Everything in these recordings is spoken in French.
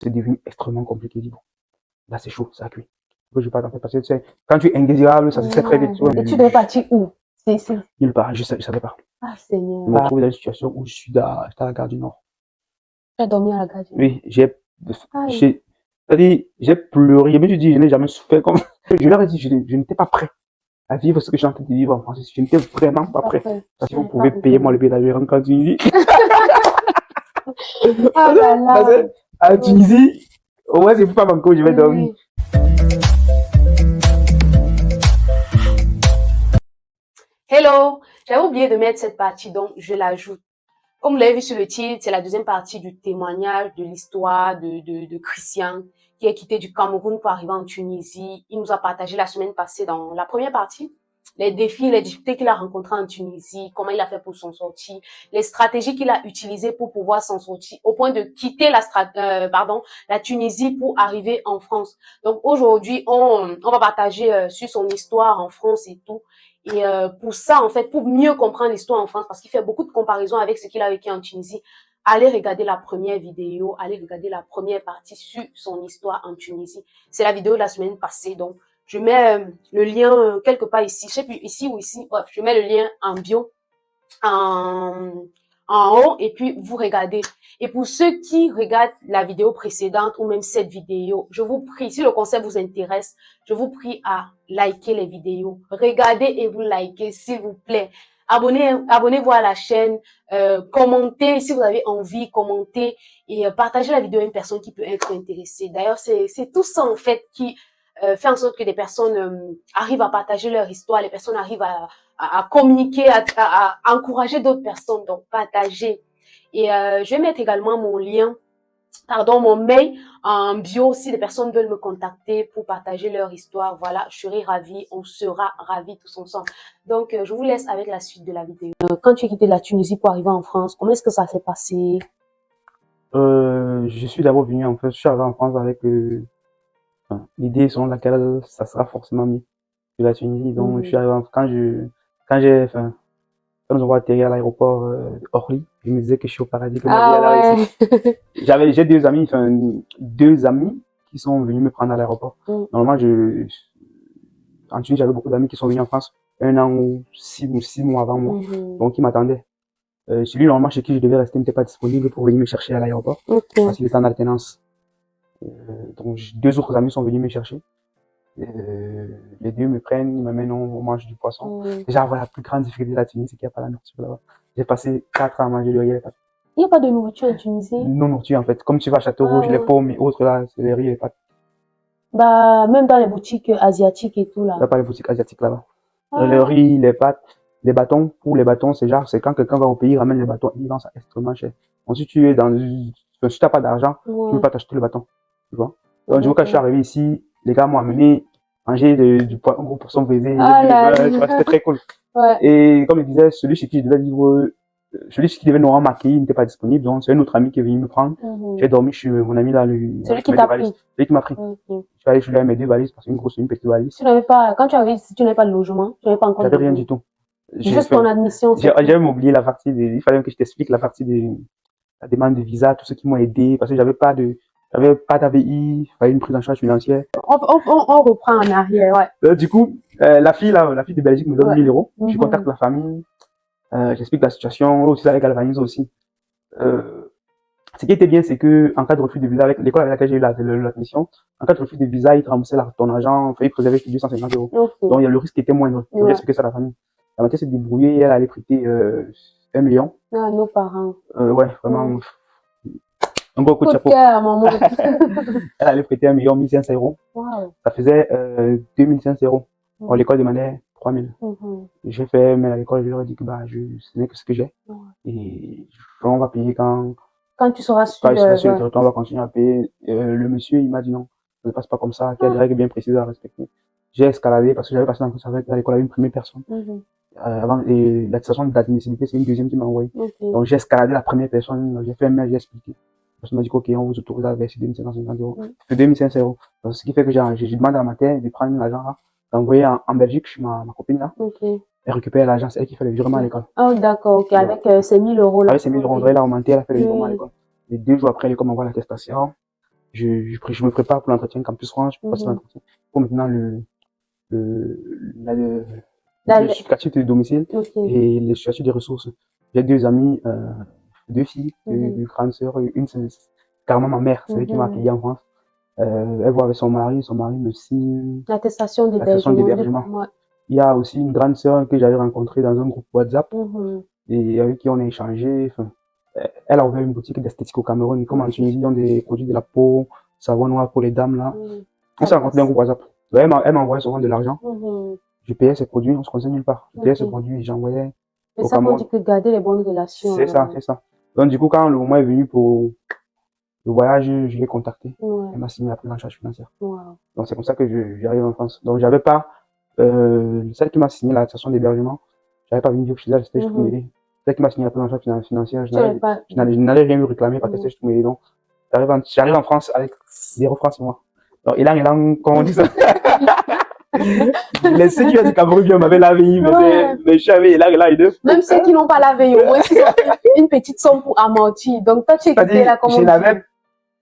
c'est devenu extrêmement compliqué. Dis bon, là c'est chaud, ça cuit. Je vais pas t'en faire parce que tu sais, quand tu es indésirable, ça se sait très vite. Et tu devais partir où? Nulle part, je savais pas. Ah, Seigneur. Je me retrouve dans une situation où je suis à la gare du Nord. Tu as dormi à la gare du Nord? Oui, j'ai pleuré. Je me suis dit, je n'ai jamais souffert comme. Je leur ai dit, je n'étais pas prêt à vivre ce que j'ai en train de vivre en France. Je n'étais vraiment pas prêt. Parce que vous pouvez payer moi le billet d'avion en Tunisie. Ah là là. Parce que, à Tunisie, au moins c'est pas Bamako où je vais dormir. Hello, j'avais oublié de mettre cette partie, donc je l'ajoute. Comme vous l'avez vu sur le titre, c'est la deuxième partie du témoignage de l'histoire de Christian qui a quitté du Cameroun pour arriver en Tunisie. Il nous a partagé la semaine passée dans la première partie les défis, les difficultés qu'il a rencontrés en Tunisie, comment il a fait pour s'en sortir, les stratégies qu'il a utilisées pour pouvoir s'en sortir, au point de quitter la Tunisie pour arriver en France. Donc aujourd'hui, on va partager sur son histoire en France et tout. Et pour ça, en fait, pour mieux comprendre l'histoire en France, parce qu'il fait beaucoup de comparaisons avec ce qu'il a vécu en Tunisie, allez regarder la première vidéo, allez regarder la première partie sur son histoire en Tunisie. C'est la vidéo de la semaine passée, donc je mets le lien quelque part ici, je sais plus ici ou ici, bref, je mets le lien en bio, en haut, et puis vous regardez. Et pour ceux qui regardent la vidéo précédente ou même cette vidéo, je vous prie, si le concept vous intéresse, je vous prie à liker les vidéos. Regardez et vous likez, s'il vous plaît. Abonnez-vous à la chaîne, commentez si vous avez envie, commentez et partagez la vidéo à une personne qui peut être intéressée. D'ailleurs, c'est tout ça en fait qui fait en sorte que des personnes arrivent à partager leur histoire, les personnes arrivent à communiquer, à encourager d'autres personnes, donc partager. Et je vais mettre également mon mail en bio si les personnes veulent me contacter pour partager leur histoire. Voilà, je serai ravie, on sera ravis tous ensemble. Donc, je vous laisse avec la suite de la vidéo. Quand tu as quitté la Tunisie pour arriver en France, comment est-ce que ça s'est passé? Je suis d'abord venu en fait, je suis arrivé en France avec l'idée selon laquelle ça sera forcément mieux que la Tunisie. Donc, je suis arrivé quand nous avons atterri à l'aéroport Orly, je me disais que je suis au paradis, que ma vie allait réussir. J'ai deux amis qui sont venus me prendre à l'aéroport. Normalement, en Tunisie, j'avais beaucoup d'amis qui sont venus en France 1 an ou 6 mois avant moi. Donc, ils m'attendaient. Celui normalement chez qui je devais rester n'était pas disponible pour venir me chercher à l'aéroport parce qu'il était en alternance. Donc, 2 autres amis sont venus me chercher. Les deux me prennent, ils m'amènent au mange du poisson. Déjà, voilà, la plus grande difficulté de la Tunisie, c'est qu'il n'y a pas la nourriture là-bas. J'ai passé 4 ans à manger le riz et les pâtes. Il n'y a pas de nourriture en Tunisie? Non, nourriture en fait. Comme tu vas à Château-Rouge, les pommes et autres là, c'est les riz et les pâtes. Bah, même dans les boutiques asiatiques et tout là. Il n'y a pas les boutiques asiatiques là-bas. Le riz, les pâtes, les bâtons. Pour les bâtons, c'est quand quelqu'un va au pays, ramène les bâtons, il vend ça extrêmement cher. Donc, si tu n'as pas d'argent, tu ne peux pas t'acheter le bâton. Tu vois? Donc, du coup, quand je suis arrivé ici, les gars m'ont amené manger un gros poisson brisé. C'était très cool. Et comme je disais, celui chez qui je devais vivre, celui qui devait nous marquer, il n'était pas disponible. Donc, c'est un autre ami qui est venu me prendre. J'ai dormi chez mon ami là, celui qui t'a pris. Celui qui m'a pris. Je suis allé chez lui avec mes 2 valises, parce qu'une grosse et une petite valise. Quand tu arrives ici, tu n'avais pas de logement, tu n'avais pas encore de rien du tout. Juste ton admission. J'ai même oublié la partie il fallait que je t'explique la partie de la demande de visa, tous ceux qui m'ont aidé, parce que j'avais pas d'AVI, il fallait une prise en charge financière. On reprend en arrière, ouais. Du coup, la fille de Belgique me donne 1 000 €. Je contacte la famille, j'explique la situation, aussi avec Galvanise aussi. Ce qui était bien, c'est que en cas de refus de visa, avec l'école avec laquelle j'ai eu l'admission, en cas de refus de visa, ils te remboursaient ton argent, il préserver 250 €. Donc le risque était moindre. J'ai expliqué ça à la famille. La moitié s'est débrouillée, elle allait prêter 1 million. Ah, nos parents. Ouais, vraiment. Un gros coup de chapeau. Maman. Elle allait prêter 1 500 €. Wow. Ça faisait 2 500 €. Bon, l'école demandait 3 000. J'ai fait, mais à l'école, je leur ai dit que ce n'est que ce que j'ai. Et on va payer quand tu seras sûr. Quand je serai sur le territoire, on va continuer à payer. Le monsieur, il m'a dit non, ça ne passe pas comme ça, qu'il y a des règles bien précises à respecter. J'ai escaladé parce que j'avais passé dans l'école avec une première personne. Avant, l'attestation d'admissibilité, c'est une deuxième qui m'a envoyé. Donc, j'ai escaladé la première personne, j'ai fait un mail, j'ai expliqué. La personne m'a dit OK, on vous autorise à verser 2 550 €. C'est 2 500 €. Donc, ce qui fait que j'ai demandé à ma tête de prendre l'argent là, d'envoyer en Belgique chez ma copine là. Elle récupère l'argent, c'est elle qui fait le virement à l'école. Oh, d'accord, OK, avec ces 1 000 € là. Avec ces 1 000 €, elle a augmenté, elle a fait le virement à l'école. Et 2 jours après, l'école m'envoie l'attestation. je me prépare pour l'entretien Campus France, je passe l'entretien. Pour maintenant le justificatif de domicile et le statut des ressources. J'ai deux amis, deux filles, une grande sœur, une c'est carrément ma mère, c'est elle qui m'a accueilli en France. Elle voit avec son mari me signe l'attestation d'hébergement. Ouais. Il y a aussi une grande sœur que j'avais rencontrée dans un groupe WhatsApp et avec qui on a échangé. Enfin, elle a ouvert une boutique d'esthétique au Cameroun. Comme en Tunisie, ils ont des produits de la peau, savon noir pour les dames là. On s'est rencontrés dans un groupe WhatsApp. Elle m'envoyait souvent de l'argent. Je payais ses produits, on se conseille nulle part. Je payais ses produits et j'envoyais au Cameroun. Tu peux garder les bonnes relations. C'est ça, c'est ça. Donc du coup, quand le moment est venu pour le voyage, je l'ai contacté. Elle m'a signé la prise en charge financière. Donc c'est comme ça que j'arrive en France. Donc j'avais pas celle qui m'a signé l'attestation d'hébergement, j'avais pas venu dire que je suis là, celle qui m'a signé la prise en charge financière, je n'allais rien lui réclamer parce que c'est tout mêlé. Donc j'arrive en France avec 0 francs sur moi. Donc il a comment on dit ça? Ceux qui ont du Cameroun bien m'avaient lavé, mais j'avais là et deux. Même ceux qui n'ont pas lavé, au moins une petite somme pour amortir. Donc toi tu étais là comment? Je n'avais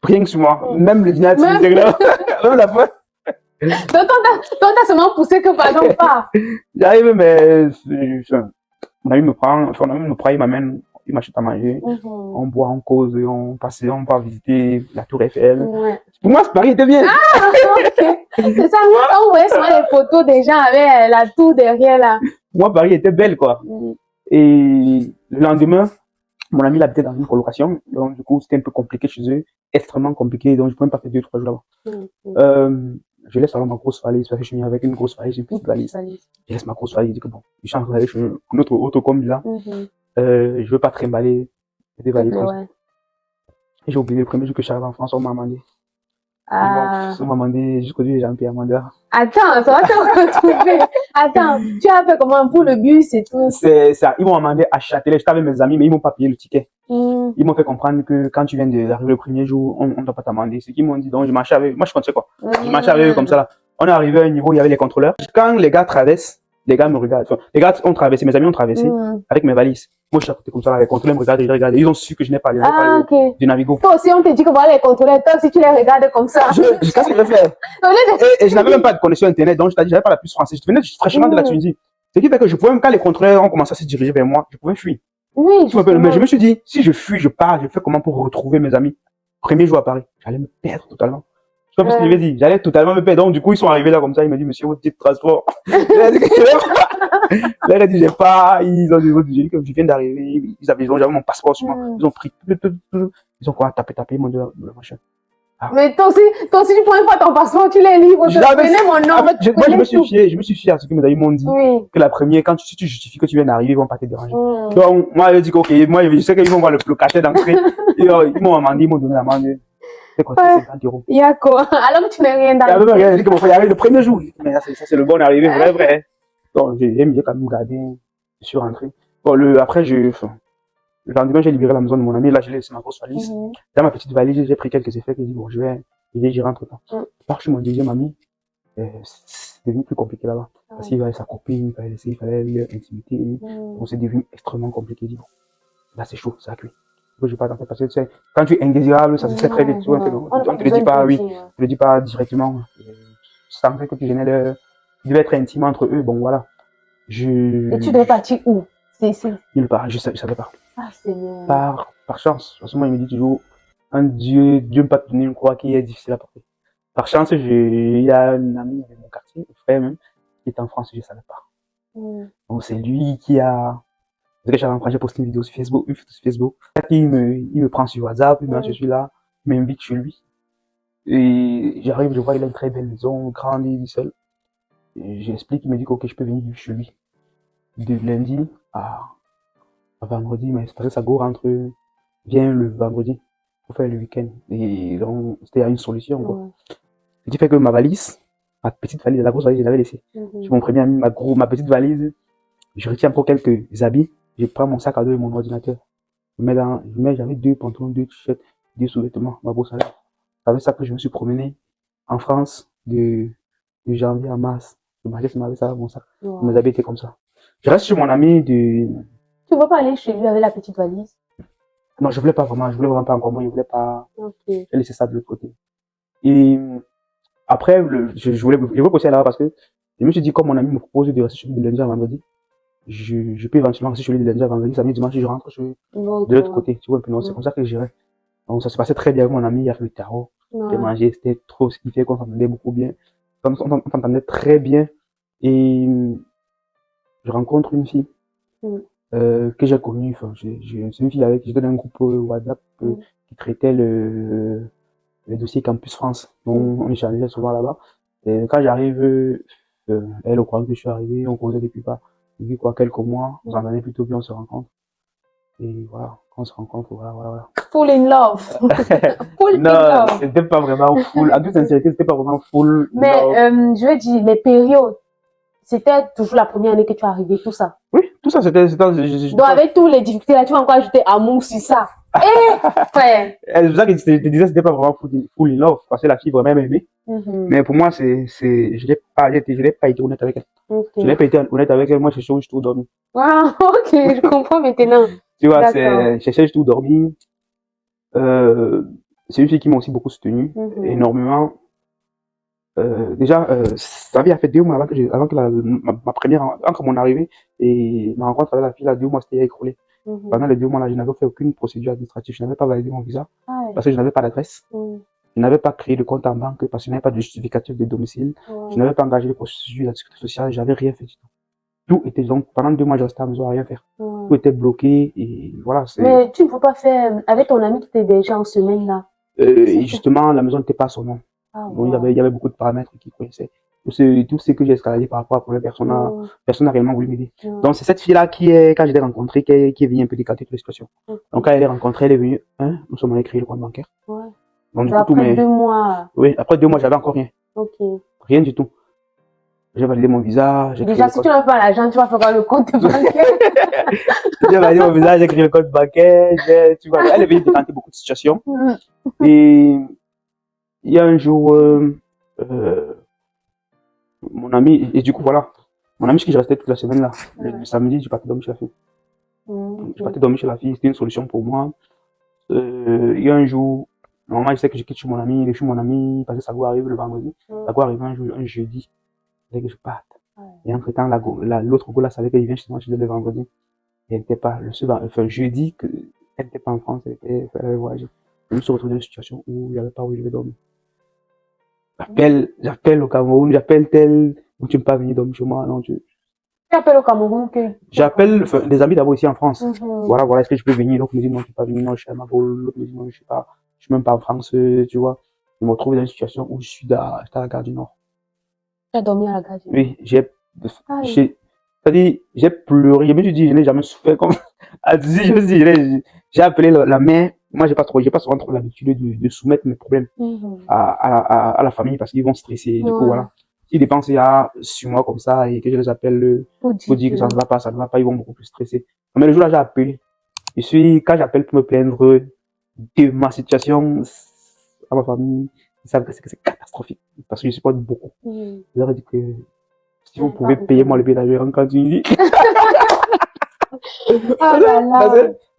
rien sur moi, même le dîner, même la fois. Donc, t'as seulement poussé que pardon pas. J'arrive, mais mon ami me prend, il m'amène, il m'achète à manger. On boit, on cause, on passe, on va visiter la Tour Eiffel. Pour moi, Paris était bien. Ah, ok. C'est ça, on voyait souvent les photos des gens avec la tour derrière là. Pour moi, Paris était belle, quoi. Et le lendemain, mon ami habitait dans une colocation. Donc, du coup, c'était un peu compliqué chez eux. Extrêmement compliqué. Donc, je pouvais même pas faire 2-3 jours là-bas. Je laisse alors ma grosse valise, parce que je suis venu avec une grosse valise, une petite valise. Je laisse ma grosse valise, je dis que bon, je change de valise, je suis une autre combi là. Je veux pas trimballer des valises comme ça. Et j'ai oublié le premier jour que je suis arrivé en France, on m'a demandé. On m'a demandé jusqu'au jour où j'ai un payé mandat. Attends, ça va te retrouver. Attends, tu as fait comment pour le bus et tout? C'est ça, ils m'ont demandé à Châtelet, j'étais avec mes amis, mais ils m'ont pas payé le ticket. Ils m'ont fait comprendre que quand tu viens d'arriver le premier jour, on ne doit pas t'amender. C'est ce qu'ils m'ont dit, donc je marchais avec eux. Moi, je comptais quoi. Je marchais avec eux comme ça là. On est arrivé à un niveau où il y avait les contrôleurs. Quand les gars traversent, les gars me regardent. Enfin, les gars ont traversé, mes amis ont traversé avec mes valises. Moi, je suis à côté comme ça là, les contrôleurs me regardent, je regarde. Ils ont su que je n'ai pas du Navigo. Toi aussi, on te dit que voilà les contrôleurs, toi aussi tu les regardes comme ça. Qu'est-ce que je vais faire? Et je n'avais même pas de connexion internet, donc je t'ai dit, j'avais pas la puce française. Je venais fraîchement de la Tunisie. Ce qui fait que je pouvais, même quand les contrôleurs ont commencé à se diriger vers moi, je pouvais fuir. Oui, mais je me suis dit, si je fuis, je pars, je fais comment pour retrouver mes amis. Premier jour à Paris, j'allais me perdre totalement. Je sais pas ce qu'il m'avait dit, j'allais totalement me perdre. Donc, du coup, ils sont arrivés là comme ça, ils m'ont dit, monsieur, votre titre de transport. Là, il a dit, j'ai pas, ils ont dit que je viens d'arriver, j'avais mon passeport sur moi, ils ont pris, ils ont quoi, tapé, ils m'ont dit, le machin. Mais toi aussi, tu prends pas ton passeport, tu les livres, tu connais mon nom. En fait, moi, je me suis fié à ce que mes amis m'ont dit. Que la première, si tu justifies que tu viens d'arriver, ils vont pas te déranger. Donc, moi, je dis, ok, moi, je sais qu'ils vont voir le locataire d'entrée. Ils m'ont amendé, ils m'ont donné l'amende. C'est quoi, c'est 50 €. Il y a quoi? Alors que tu n'as rien d'arrivé. Il y a rien, il faut y arriver le premier jour. Mais ça, c'est le bon arrivé, vrai. Donc, j'ai mieux quand même gardé, je suis rentré. Bon, après, le lendemain, j'ai libéré la maison de mon ami. Là, j'ai laissé ma grosse valise. Dans ma petite valise, j'ai pris quelques effets. J'ai dit, bon, j'y rentre. Par chez mon deuxième ami, c'est devenu plus compliqué là-bas. Parce qu'il avait sa copine, il fallait l'intimité. Donc, c'est devenu extrêmement compliqué. Dit, bon, là, c'est chaud, ça a cuit. Je vais pas t'en faire parce que quand tu es indésirable, ça se fait très vite. On te le dit pas, oui. Tu le dis pas directement. Ça me fait que tu devais être intime entre eux. Bon, voilà. Et tu devais partir où? Nulle part, je savais pas. Ah, Seigneur. Par chance. Parce que moi, il me dit toujours, un Dieu ne pas te donner une croix qui est difficile à porter. Par chance, il y a un ami de mon quartier, un frère même, qui est en France, je ne savais pas. Donc, c'est lui qui a. Parce que j'avais j'ai posté une vidéo sur Facebook, il me prend sur WhatsApp, il me dit, je suis là, il m'invite chez lui. Et j'arrive, je vois, il a une très belle maison, grande, il est seul. Et j'explique, il me dit, ok, je peux venir chez lui. De lundi à vendredi, mais c'est parce que ça go rentre, vient le vendredi pour faire le week-end. Et donc, c'était une solution, quoi. Ce qui fait que ma petite valise, la grosse valise, je l'avais laissée. Je mon premier ami, ma petite valise, je retiens pour quelques habits. Je prends mon sac à dos et mon ordinateur. J'avais 2 pantalons, 2 t-shirts, 2 sous-vêtements, ma brosse à lèvres. C'est avec ça que je me suis promené en France de janvier à mars. Je marchais avec ça, mon sac. Mes habits étaient comme ça. Je reste chez mon ami Tu veux pas aller chez lui avec la petite valise? Non, je voulais vraiment pas encore, moi, je voulais pas. J'ai laissé ça de l'autre côté. Et après, je voulais bosser là-bas parce que je me suis dit, comme mon ami me propose de rester chez lui de lundi à vendredi, je peux éventuellement rester chez lui de lundi à vendredi, samedi, dimanche, je rentre de l'autre côté. Tu vois, un peu, non, c'est comme ça que j'irais. Donc, ça se passait très bien avec mon ami, il a fait le tarot, j'ai mangé, c'était trop ce qui fait qu'on s'entendait beaucoup bien. On s'entendait très bien. Et je rencontre une fille que j'ai connue. Enfin, c'est une fille avec qui j'étais dans un groupe WhatsApp qui traitait les dossiers Campus France. Donc, on échangeait souvent là-bas. Et quand j'arrive, elle au courant que je suis arrivé, on causait depuis quoi, quelques mois, on s'en allait plutôt bien, on se rencontre. Et voilà, quand on se rencontre, voilà. Full in love. Full in Non, love. c'était pas vraiment full. En toute sincérité, c'était pas vraiment full. Mais je veux dire, les périodes, c'était toujours la première année que tu es arrivé, tout ça. Oui, tout ça, c'était. Donc, avec toutes les difficultés là, tu vas encore ajouter amour sur ça. Frère. C'est pour ça que je te disais, c'était pas vraiment full in love, parce que la fille vraiment aimée. Mais pour moi, je n'ai pas été honnête avec elle. Je n'ai pas été honnête avec elle, moi, je cherchais tout dormi. Ah, ok, je comprends maintenant. Tu vois, je cherchais tout dormi. C'est une fille qui m'a aussi beaucoup soutenu, énormément. Déjà, ça avait fait 2 mois avant que avant mon arrivée et ma rencontre avec la fille, là, 2 mois, c'était écroulé. Pendant les 2 mois là, je n'avais fait aucune procédure administrative, je n'avais pas validé mon visa parce que je n'avais pas d'adresse. Je n'avais pas créé de compte en banque parce que je n'avais pas de justificatif de domicile. Je n'avais pas engagé les procédures de la sécurité sociale, j'avais rien fait du tout. Tout était donc, pendant 2 mois, je restais à la maison à rien faire. Tout était bloqué et voilà. Mais tu ne peux pas faire avec ton ami qui était déjà en semaine là. Justement, la maison n'était pas à son nom. Donc, il y avait beaucoup de paramètres qui connaissaient. Tout ce que j'ai escaladé par rapport à problème, personne n'a réellement voulu m'aider. Donc, c'est cette fille-là quand je l'ai rencontrée, qui est venue un peu décanter toute la situation. Donc, quand elle est rencontrée, elle est venue, nous sommes allés créer le compte bancaire. Donc, du coup, après 2 mois. Oui, après 2 mois, j'avais encore rien. Rien du tout. J'ai validé mon visa. Déjà, si tu n'as pas l'argent, tu vas faire le compte bancaire. J'ai validé mon visa, j'ai créé le compte bancaire. Tu vois, elle est venue décanter beaucoup de situations. Et il y a un jour, mon ami, et du coup, voilà, mon ami, qui je restais toute la semaine là, le samedi, je partais dormir chez la fille. Je partais dormir chez la fille, c'était une solution pour moi. Il y a un jour, normalement, je sais que je quitte chez mon ami, il est chez mon ami, parce que ça doit arriver le vendredi. Ça doit arriver un jeudi, dès que je parte. Et entre temps, l'autre go là savait qu'il vient chez moi le vendredi. Et elle n'était pas, jeudi, elle n'était pas en France, elle était voyager. Je me suis retrouvé dans une situation où il n'y avait pas où je vais dormir. J'appelle au Cameroun, j'appelle tel, où tu ne peux pas venir dormir chez moi, non, tu appelles au Cameroun j'appelle des amis d'abord ici en France. Voilà, est-ce que je peux venir? L'autre me dit non, tu ne peux pas venir, non, je suis à Mabol. L'autre me dit non, je suis même pas en France, tu vois. Je me retrouve dans une situation où j'étais à la gare du Nord. Tu as dormi à la gare du Nord? Oui, c'est-à-dire, j'ai pleuré, je me suis dit, je n'ai jamais souffert comme, je me suis dit, j'ai appelé la mère. Moi, j'ai pas souvent trop l'habitude de soumettre mes problèmes à la famille parce qu'ils vont stresser. Du coup, voilà. S'ils dépensent sur moi comme ça et que je les appelle pour dire que ça ne va pas, ils vont beaucoup plus stresser. Mais le jour-là, j'ai appelé. Quand j'appelle pour me plaindre de ma situation à ma famille, ils savent que c'est catastrophique parce que je supporte beaucoup. Je leur ai dit que si vous pouvez payer moi le billet d'avion en Tunisie.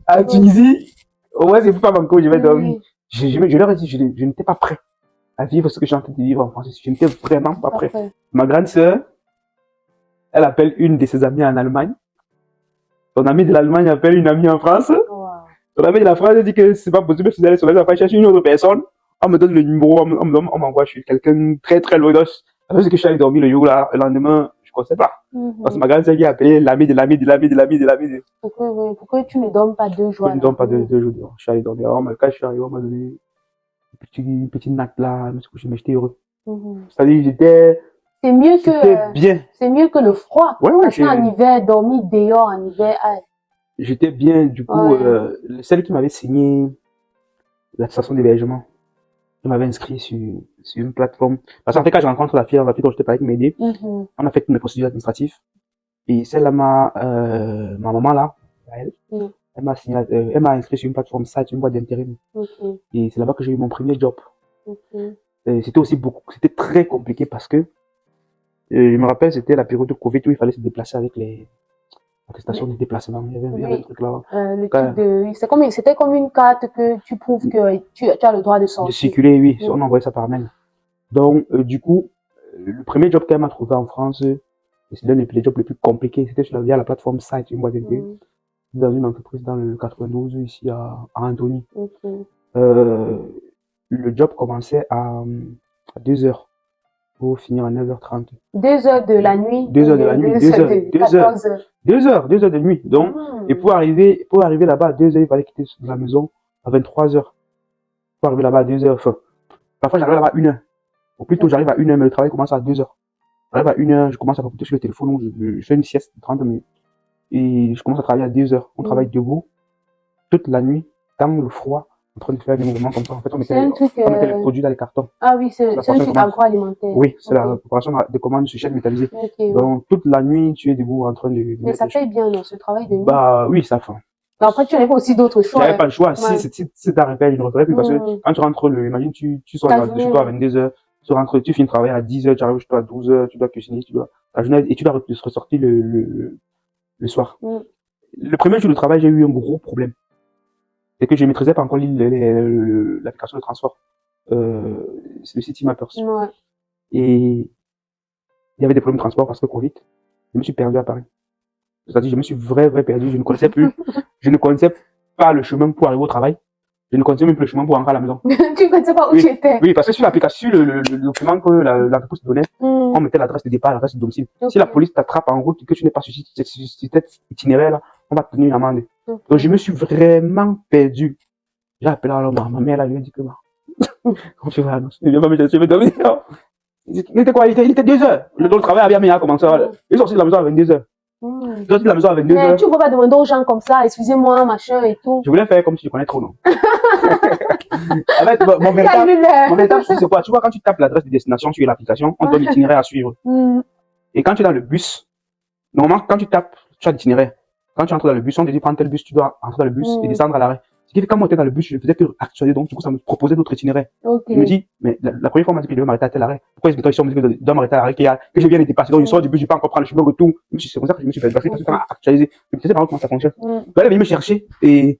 À Tunisie, au moins, c'est pas Bangkok, je vais dormir. Je leur ai dit, je n'étais pas prêt à vivre ce que je suis en train de vivre en France. Je n'étais vraiment pas prêt. Ma grande sœur, elle appelle une de ses amies en Allemagne. Son ami de l'Allemagne appelle une amie en France. Son ami de la France dit que c'est pas possible, si vous allez sur les affaires chercher une autre personne. On me donne le numéro, on m'envoie chez quelqu'un très très loin. Parce que je suis allé dormir le jour là, le lendemain, je ne connaissais pas. Parce que ma grande sœur qui a appelé l'ami de l'ami de l'ami de l'ami de l'ami. Pourquoi tu ne dormes pas 2 jours? Je ne dors pas 2 jours. Je suis allé dormir. Alors, quand je suis arrivé, on m'a donné une petite natte là, je me j'étais heureux. C'est-à-dire, j'étais. C'est mieux que. Bien. C'est mieux que le froid. Ouais, parce qu'en hiver, dormir dehors en hiver. J'étais bien. Du coup, celle qui m'avait signé l'attestation d'hébergement, je m'avais inscrit sur une plateforme. Parce qu'en fait, quand je rencontre la fille dont je t'ai parlé qui m'a aidé, on a fait toutes mes procédures administratives. Et celle-là, ma maman là, elle m'a inscrit sur une plateforme site, une boîte d'intérim. Et c'est là-bas que j'ai eu mon premier job. C'était très compliqué parce que je me rappelle, c'était la période de Covid où il fallait se déplacer avec les attestation de déplacement. Il y avait un truc là. C'était comme une carte que tu prouves que tu as le droit de De sortir. circuler, oui. On envoyait ça par mail. Donc, du coup, le premier job qu'elle m'a trouvé en France, et c'est l'un des jobs les plus compliqués, c'était via la plateforme Site, une boîte d'intérim, dans une entreprise dans le 92, ici à Antony. Le job commençait à 2 heures pour finir à 9h30. 2 heures de la nuit. 2 heures de la nuit, 2 heures de nuit. Donc, et pour arriver là-bas à 2 heures, il fallait quitter la maison à 23 heures. Pour arriver là-bas à 2 heures, enfin, parfois j'arrive là-bas à 1 heure. Au plus tôt, j'arrive à 1 heure, mais le travail commence à 2 heures. J'arrive à 1 heure, je commence à papoter sur le téléphone, je fais une sieste de 30 minutes. Et je commence à travailler à 2 heures. On travaille debout, toute la nuit, dans le froid, en train de faire des mouvements comme ça. En fait, on mettait les produits dans les cartons. Ah oui, c'est un truc agroalimentaire. Oui, c'est la préparation de commandes sur chaîne métallisée. Donc, toute la nuit, tu es debout en train de... Mais ça paye bien, non, ce travail de nuit. Bah oui, ça fait. Après, tu n'avais pas aussi d'autres choix. J'avais pas le choix. Si t'as repéré, je ne referais plus parce que quand tu rentres, imagine, tu sors chez toi à 22 heures, tu rentres, tu finis de travailler à 10 heures, tu arrives chez toi à 12 heures, tu dois cuisiner, ta journée, et tu dois ressortir le soir. Le premier jour de travail, j'ai eu un gros problème. C'est que je ne maîtrisais pas encore l'application de transport. C'est le City Mappers. Et il y avait des problèmes de transport parce que Covid. Je me suis perdu à Paris. C'est-à-dire, je me suis vraiment perdu. Je ne connaissais plus. Je ne connaissais pas le chemin pour arriver au travail. Je ne connaissais même plus le chemin pour rentrer à la maison. Tu ne connaissais pas où tu étais. Oui, parce que sur l'application, sur le document que l'entreprise te donnait, on mettait l'adresse de départ, l'adresse de domicile. Si la police t'attrape en route et que tu n'es pas sur cet itinéraire-là, on va te donner une amende. Donc, je me suis vraiment perdu. J'ai appelé alors ma mère, là, je lui ai dit que, quand tu vas, je vais dormir. Il était quoi? Il était 2 heures. Le travail avait bien commencé. Il est sorti de la maison à 22 heures. Il est sorti de la maison à 22 heures. Mais tu ne peux pas demander aux gens comme ça, excusez-moi, machin et tout. Je voulais faire comme si je connais trop, non? En fait, mon véritable souci, c'est quoi? Tu vois, quand tu tapes l'adresse de destination sur l'application, on te donne l'itinéraire à suivre. Et quand tu es dans le bus, normalement, quand tu tapes, tu as l'itinéraire. Quand tu entres dans le bus, on te dit prendre tel bus, tu dois entrer dans le bus et descendre à l'arrêt. Ce qui fait que quand moi j'étais dans le bus, je ne faisais que actualiser, donc du coup ça me proposait d'autres itinéraires. Je me dis, mais la première fois on m'a dit que je devais m'arrêter à tel arrêt. Pourquoi ils me disent que je dois m'arrêter à l'arrêt que je viens de dépasser? Donc je sors du bus, je ne vais pas encore prendre le chemin retour. C'est comme ça que je me suis fait passer, parce que quand actualiser, je ne sais pas comment ça fonctionne. Donc elle est venue me chercher et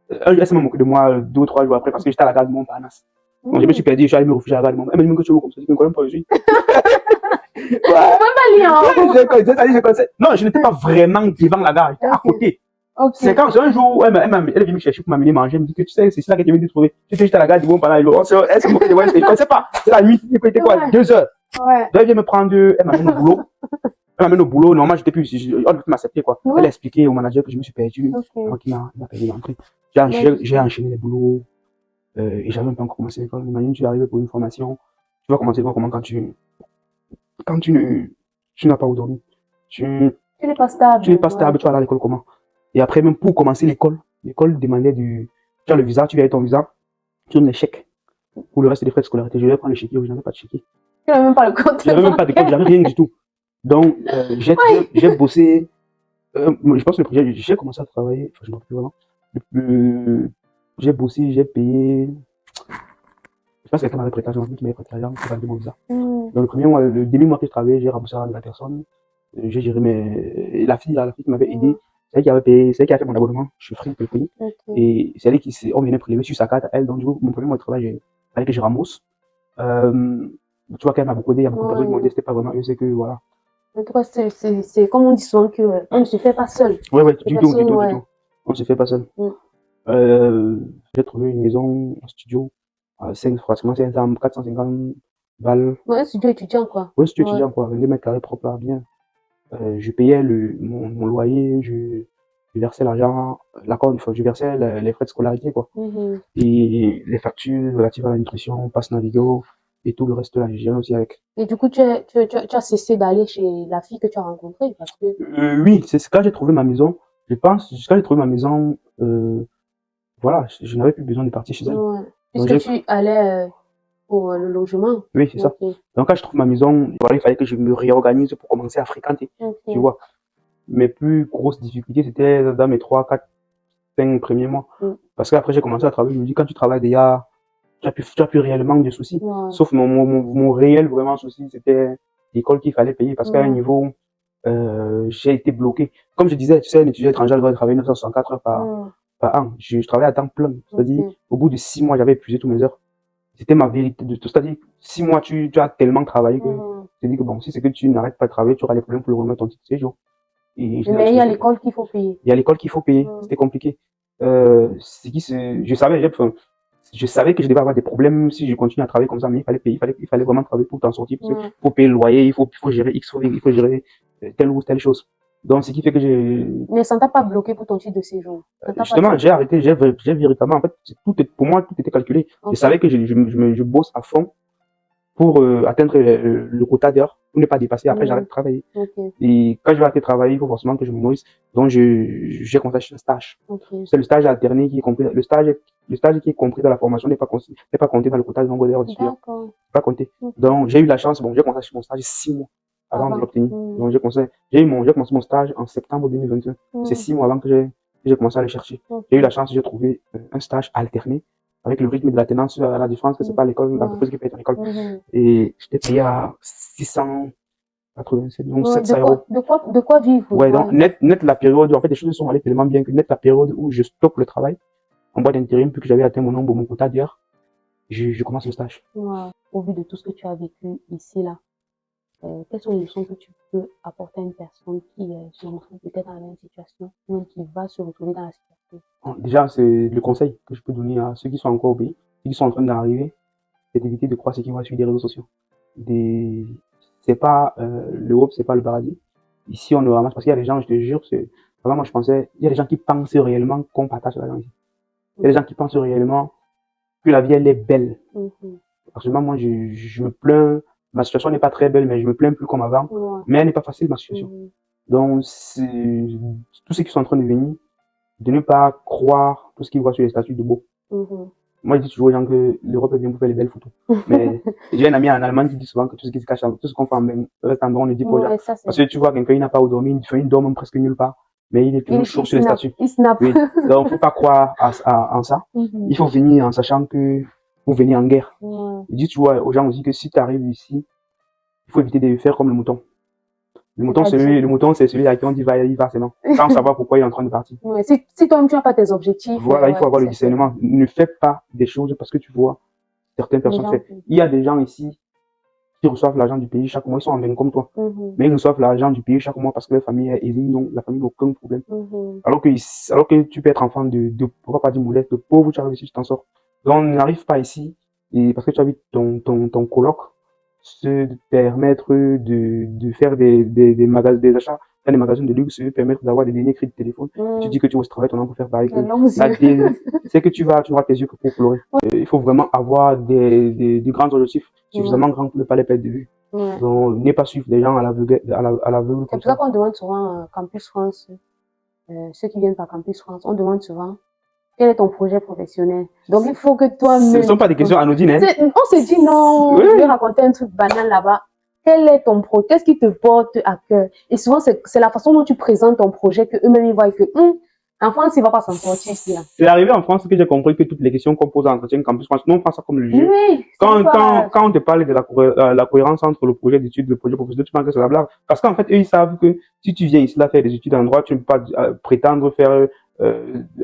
elle m'a moqué de moi 2 ou 3 jours après parce que j'étais à la gare de Montparnasse. Donc je me suis perdu, je suis allé me réfugier à la gare de Montparnasse. Elle m'a dit que tu es où comme ça, je ne connais pas où je suis. Je connaissais. Non, je n'étais pas vraiment devant la gare, j'étais à côté. C'est quand un jour, elle est venue me chercher pour m'amener manger, elle me dit que tu sais, c'est ça que tu viens de trouver. Tu sais, j'étais à la gare du bon pendant elle s'est moquée de moi, je ne connaissais pas. C'est la nuit, c'était quoi, 2 heures. Donc elle vient me prendre, elle m'amène au boulot. Elle m'amène au boulot, normalement j'étais plus, on peut m'accepter quoi. Elle a expliqué au manager que je me suis perdu, donc il m'a payé l'entrée. J'ai enchaîné les boulots, et j'avais même pas encore commencé l'école. Imagine, tu es arrivé pour une formation, tu vas commencer comment quand tu n'as pas où dormir. Tu n'es pas stable. Tu n'es pas stable, tu vas aller à l'école comment? Et après, même pour commencer l'école demandait tu as le visa, tu viens avec ton visa, tu donnes les chèques pour le reste des frais de scolarité. Je vais prendre le chéquier, je n'avais pas de chéquier. Tu n'avais même pas le compte. J'avais même pas de compte, j'avais rien du tout. Donc, j'ai bossé, je pense que j'ai commencé à travailler, enfin, je ne me rappelle plus vraiment. J'ai bossé, j'ai payé, je pense que quelqu'un m'avait prêté l'argent, qui m'avait prêté l'argent pour valider mon visa. Donc, le premier mois, le demi-mois que je travaillais, j'ai remboursé à la personne. J'ai géré la fille qui m'avait aidé. C'est elle qui avait payé, c'est elle qui a fait mon abonnement. Je suis free téléphonique. Et c'est elle on venait prélever sur sa carte à elle. Donc, du coup, mon premier mois de travail, il fallait que je rembourse. Tu vois qu'elle m'a beaucoup aidé. Il y a beaucoup de personnes qui m'ont dit, c'était pas vraiment, je sais que, voilà. En tout cas, c'est comme on dit souvent que on ne se fait pas seul. Ouais, du tout. On ne se fait pas seul. J'ai trouvé une maison, un studio, pratiquement 450 balles. Ouais, studio étudiant, quoi. Ouais, studio étudiant, quoi. 22 mètres carrés propres, là, bien. Je payais mon loyer, je versais l'argent, je versais les frais de scolarité, quoi. Et les factures relatives à la nutrition, passe Navigo, et tout le reste là, je gérais aussi avec. Et du coup, tu as cessé d'aller chez la fille que tu as rencontrée parce que... Oui, c'est quand j'ai trouvé ma maison, je pense, quand j'ai trouvé ma maison, voilà, je n'avais plus besoin de partir chez elle. Ouais. Puisque tu allais pour le logement. Oui, c'est ça. Donc quand je trouve ma maison, voilà, il fallait que je me réorganise pour commencer à fréquenter, tu vois. Mes plus grosses difficultés, c'était dans mes 3, 4, 5 premiers mois. Parce qu'après, j'ai commencé à travailler, je me dis, quand tu travailles déjà, tu as plus réellement de soucis. Sauf mon réel vraiment souci, c'était l'école qu'il fallait payer. Parce qu'à un niveau, j'ai été bloqué. Comme je disais, tu sais, un étudiant étranger doit travailler 964 heures par an. Je travaillais à temps plein. C'est-à-dire, au bout de 6 mois, j'avais épuisé toutes mes heures. C'était ma vérité de tout. C'est-à-dire, 6 mois, tu as tellement travaillé que tu te dis que bon, si c'est que tu n'arrêtes pas de travailler, tu auras des problèmes pour le remettre ton titre de séjour. Mais il y a l'école qu'il faut payer. Il y a l'école qu'il faut payer. C'était compliqué. Je savais que je devais avoir des problèmes si je continue à travailler comme ça, mais il fallait payer, il fallait vraiment travailler pour t'en sortir, parce que faut payer le loyer, il faut gérer X, il faut gérer telle ou telle chose. Donc, ce qui fait que Mais ça ne t'a pas bloqué pour ton titre de séjour. Justement, j'ai arrêté, j'ai véritablement, en fait, pour moi, tout était calculé. Je savais que je bosse à fond pour atteindre le quota d'heures, pour ne pas dépasser. Après, j'arrête de travailler. Et quand je vais arrêter de travailler, il faut forcément que je me nourrisse. Donc, j'ai commencé à chercher un stage. C'est le stage alterné qui est compris. Le stage qui est compris dans la formation n'est pas compté dans le quota de nombre d'heures d'étudiants. Pas compté. Donc, j'ai eu la chance. Bon, j'ai commencé à chercher mon stage 6 mois avant de l'obtenir. Donc, j'ai commencé mon stage en septembre 2021. C'est 6 mois avant que j'ai commencé à le chercher. J'ai eu la chance, j'ai trouvé un stage alterné avec le rythme de l'alternance, à la différence que c'est pas l'école, l'entreprise qui paye ton école. Et j'étais payé à 687, donc 700 euros. De quoi vivre? Ouais, donc, net, la période, en fait, les choses sont allées tellement bien que net, la période où je stoppe le travail, en boîte d'intérim, puis que j'avais atteint mon quota d'heures, je commence le stage. Au vu de tout ce que tu as vécu ici, là, quelles sont les leçons que tu peux apporter à une personne qui se retrouve peut-être dans la même situation, ou qui va se retrouver dans la situation? Déjà, c'est le conseil que je peux donner à ceux qui sont encore au pays, ceux qui sont en train d'arriver, c'est d'éviter de croire ce qu'ils voient sur les réseaux sociaux. C'est pas l'Europe, c'est pas le paradis. Ici, on nous ramasse parce qu'il y a des gens, je te jure, vraiment, moi je pensais, il y a des gens qui pensent réellement qu'on partage l'argent ici. Il y a des gens qui pensent réellement que la vie elle est belle. Absolument, moi je me plains, ma situation n'est pas très belle, mais je me plains plus comme avant. Mais elle n'est pas facile ma situation. Donc c'est tous ceux qui sont en train de venir, de ne pas croire tout ce qu'ils voient sur les statuts de beau. Moi, je dis toujours aux gens que l'Europe est bien pour faire les belles photos. Mais j'ai un ami en Allemagne qui dit souvent que tout ce qui se cache, tout ce qu'on fait en bain reste en bas, on le dit pas aux gens. Parce que tu vois, quelqu'un, il n'a pas où dormir, il dort même presque nulle part. Mais il est toujours chaud sur les statuts. Oui. Donc, faut pas croire en ça. Il faut venir en sachant que vous venez en guerre. Je dis toujours aux gens aussi que si tu arrives ici, il faut éviter de faire comme le mouton. Le mouton, c'est celui à qui on dit il va seulement, sans savoir pourquoi il est en train de partir. Si toi-même tu n'as pas tes objectifs. Voilà, il faut avoir le discernement. Ne fais pas des choses parce que tu vois certaines personnes faire. Il y a des gens ici qui reçoivent l'argent du pays chaque mois, ils sont en bain comme toi. Mais ils reçoivent l'argent du pays chaque mois parce que leur famille est aisée, non, la famille n'a aucun problème. Alors que tu peux être enfant on va pas dire modeste, de pauvre, tu arrives ici, tu t'en sors. Donc, on n'arrive pas ici, et parce que tu habites ton coloc, se permettre de faire des achats dans des magasins de luxe, se permettre d'avoir des derniers crédits de téléphone. Tu dis que tu vas au travail, ton nom pour faire pareil. C'est que tu vas tes yeux que pour pleurer. Il faut vraiment avoir des grands objectifs suffisamment grands pour ne pas les perdre de vue. Donc, ne pas suivre des gens à l'aveugle. C'est pour ça qu'on demande souvent Campus France, ceux qui viennent par Campus France, on demande souvent quel est ton projet professionnel. Donc, il faut que toi-même... Ce ne sont pas des questions anodines, hein. On se dit non, je vais raconter un truc banal là-bas. Quel est ton projet? Qu'est-ce qui te porte à cœur? Et souvent, c'est la façon dont tu présentes ton projet que eux-mêmes ils voient que en France, il ne va pas s'en sortir ici. C'est arrivé en France que j'ai compris que toutes les questions qu'on pose en entretien Campus France, nous on prend ça comme le jeu. Oui, quand on te parle de la cohérence entre le projet d'études et le projet professionnel, tu penses que c'est la blague. Parce qu'en fait, eux, ils savent que si tu viens ici là faire des études en droit, tu ne peux pas prétendre faire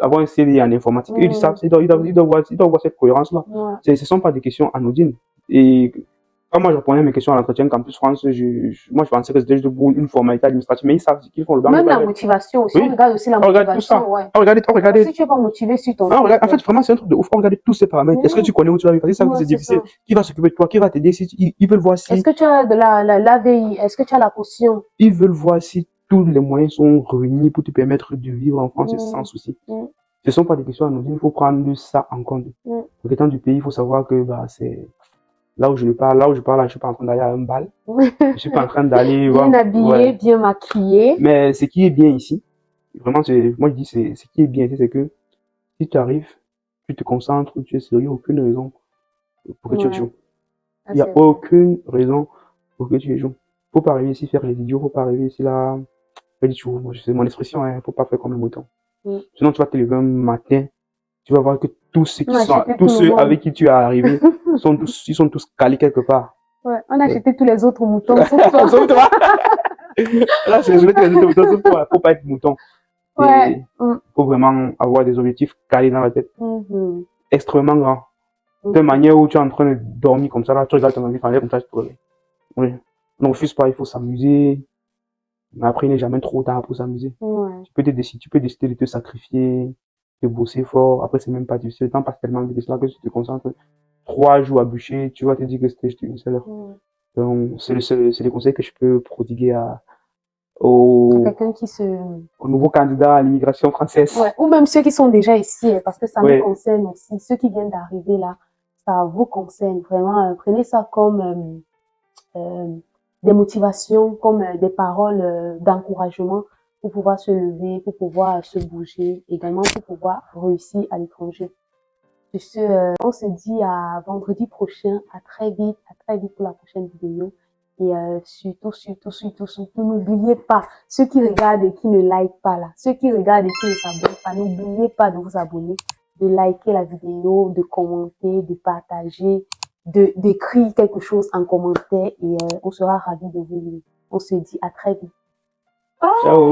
avoir un CD en informatique. Eux, ils savent, ils doivent voir cette cohérence-là. Ce ne sont pas des questions anodines. Et quand moi je répondais à mes questions à l'entretien Campus France, moi je pensais que c'était juste une formalité administrative, mais ils savent qu'ils font le même la motivation aussi, on regarde aussi la motivation. Regardez. Si tu n'es pas motivé sur ton en fait, vraiment, c'est un truc de ouf. Regardez tous ces paramètres. Est-ce que tu connais où tu vas vivre? Ils savent que c'est difficile. Qui va s'occuper de toi? Qui va t'aider? Ils veulent voir si. Est-ce que tu as de l'AVI? Est-ce que tu as la caution? Ils veulent voir si tous les moyens sont réunis pour te permettre de vivre en France sans souci. Ce ne sont pas des questions anodines. Il faut prendre ça en compte. En étant du pays, il faut savoir que c'est. Là où je parle, là, je suis pas en train d'aller à un bal. Je suis pas en train d'aller. Bien habillé, bien maquillé. Mais ce qui est bien ici, vraiment, moi je dis, ce qui est bien ici, c'est que si tu arrives, tu te concentres, tu es sérieux, aucune raison pour que tu échoues. Il n'y a aucune raison pour que tu échoues. Faut pas arriver ici faire les idiots, faut pas arriver ici là. C'est mon expression, hein, faut pas faire comme le mouton. Sinon, tu vas te lever un matin, tu vas voir que tous ceux avec qui tu es arrivé, ils sont tous calés quelque part. Ouais, on a acheté tous les autres moutons. Là, c'est je vais te dire, faut pas être mouton. Ouais. Faut vraiment avoir des objectifs calés dans la tête. Extrêmement grands. De manière où tu es en train de dormir comme ça, là, tu regardes ton envie, comme ça, tu te réveilles. Oui. Ne refuse pas, il faut s'amuser. Mais après, il n'est jamais trop tard pour s'amuser. Tu peux décider de te sacrifier, de bosser fort. Après, c'est même pas difficile. Le temps passe tellement vite, c'est là que tu te concentres. 3 jours à bûcher, tu vas te dire que c'était juste une seule heure. Donc, c'est les conseils que je peux prodiguer au quelqu'un qui aux nouveaux candidats à l'immigration française. Ouais. Ou même ceux qui sont déjà ici, parce que ça me concerne aussi. Ceux qui viennent d'arriver là, ça vous concerne. Vraiment, prenez ça comme des motivations, comme des paroles d'encouragement pour pouvoir se lever, pour pouvoir se bouger, également pour pouvoir réussir à l'étranger. Sur ce, on se dit à vendredi prochain, à très vite pour la prochaine vidéo. Et surtout, n'oubliez pas, ceux qui regardent et qui ne like pas là, ceux qui regardent et qui ne s'abonnent pas, n'oubliez pas de vous abonner, de liker la vidéo, de commenter, de partager, d'écrire quelque chose en commentaire et on sera ravis de vous lire. On se dit à très vite. Ciao.